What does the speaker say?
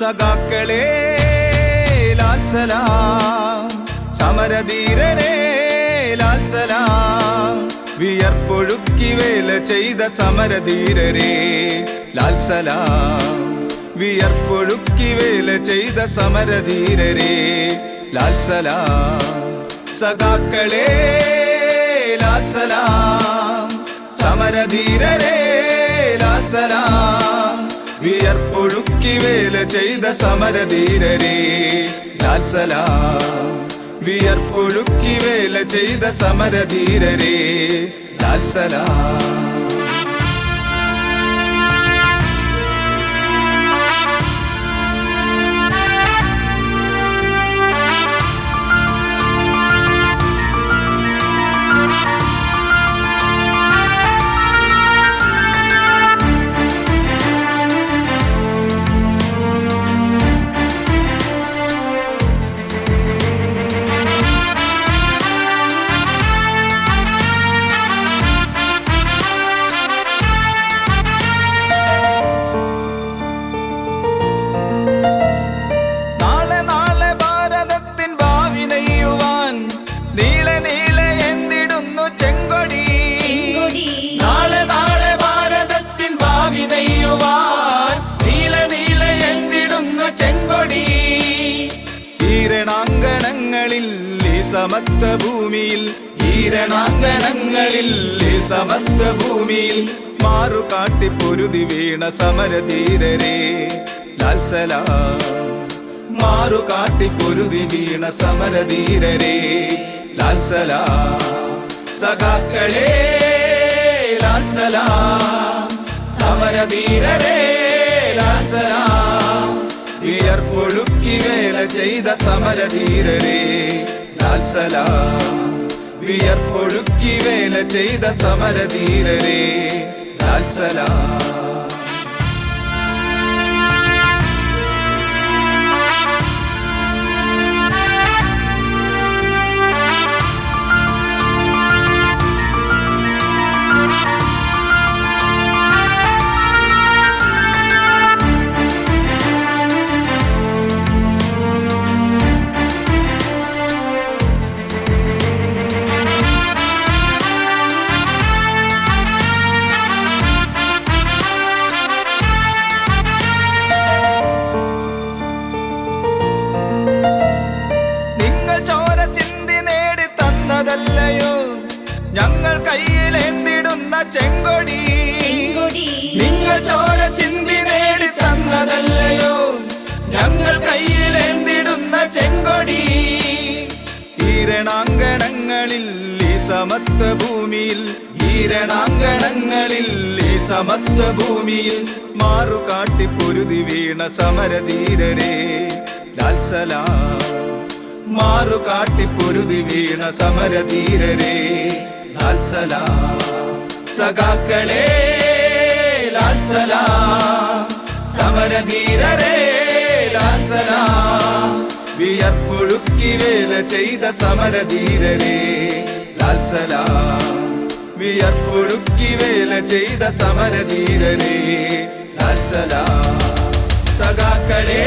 സഖാക്കളേ ലാൽ സലാം, സമരധീരരേ ലാൽ സലാം, വിയർപ്പൊഴുക്കി വേല ചെയ്ത സമരധീരരേ ലാൽ സലാം, വിയർപ്പൊഴുക്കി വേല ചെയ്ത സമരധീരരേ ലാൽ സലാം. സഖാക്കളേ ലാൽ സലാം, സമരധീരരേ ലാൽ സലാം, വിയർപ്പൊഴുക്കി വേല ചെയ്ത സമരധീരരേ ലാൽ സലാം, വിയർപ്പൊഴുക്കി വേല ചെയ്ത സമരധീരരേ ലാൽ സലാം. ഈരണാങ്കണങ്ങളിൽ ഈ സമത്വ ഭൂമിയിൽ, ഈരണാങ്കണങ്ങളിൽ ഈ സമത്വ ഭൂമിയിൽ മാറുകാട്ടി പൊരുതി വീണ സമരധീരരേ ലാൽ സലാം, മാറുകാട്ടി പൊരുതി വീണ സമരധീരരേ ലാൽ സലാം. സഖാക്കളേ ലാൽ സലാം, സമരധീരരേ ലാൽ സലാം, വിയർപ്പൊഴുക്കി വേല ചെയ്ത സമരധീരരേ ലാൽ സലാം, വിയർപ്പൊഴുക്കി വേല ചെയ്ത സമരധീരരേ ലാൽ സലാം. ഞങ്ങൾ കയ്യിലേന്തിടുന്ന ചെങ്കൊടി, നിങ്ങൾ ചോര ചിന്തി നേടി തന്നതല്ലയോ ഞങ്ങൾ കയ്യിലേന്തിടുന്ന ചെങ്കൊടി. ഈരണാങ്കണങ്ങളിൽ ഈ സമത്വ ഭൂമിയിൽ, ഈരണാങ്കണങ്ങളിൽ ഈ സമത്വ ഭൂമിയിൽ മാറുകാട്ടി പൊരുതി വീണ സമരധീരരേ ലാൽ സലാം, മാറുകാട്ടി പൊരുതി വീണ സമരധീരരേ ലാൽ സലാം. സഖാക്കളേ ലാൽ സലാം, സമരധീരരേ ലാൽ സലാം, വിയർപ്പൊഴുക്കി വേല ചെയ്ത സമരധീരരേ ലാൽ സലാം, വിയർപ്പൊഴുക്കി വേല ചെയ്ത സമരധീരരേ ലാൽ സലാം. സഖാക്കളേ